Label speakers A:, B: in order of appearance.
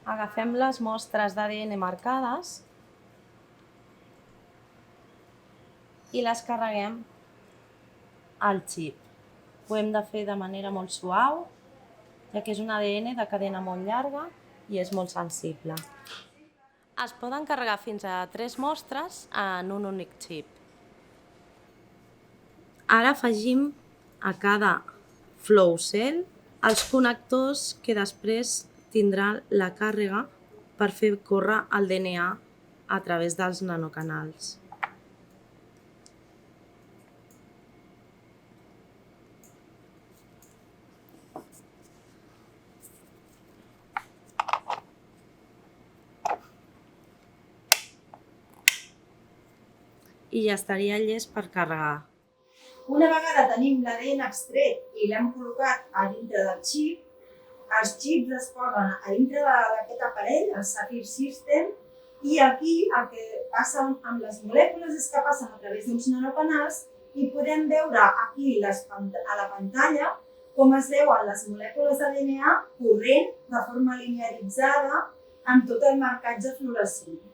A: Agafem les mostres d'ADN marcades i les carreguem al xip. Ho hem de fer de manera molt suau, ja que és un ADN de cadena molt llarga i és molt sensible. Es poden carregar fins a 3 mostres en un únic xip. Ara afegim a cada flow cell els connectors que després tindran la càrrega per fer córrer el DNA a través dels nanocanals. I ja estaria llest per carregar.
B: Una vegada tenim l'ADN extret i l'hem col·locat a dintre del xip, els xips es posen a dintre d'aquest aparell, el Sapphire System, i aquí el que passa amb les molècules és que passen a través d'uns nanocanals i podem veure aquí a la pantalla com es veuen les molècules de DNA corrent de forma linearitzada amb tot el marcatge fluorescent.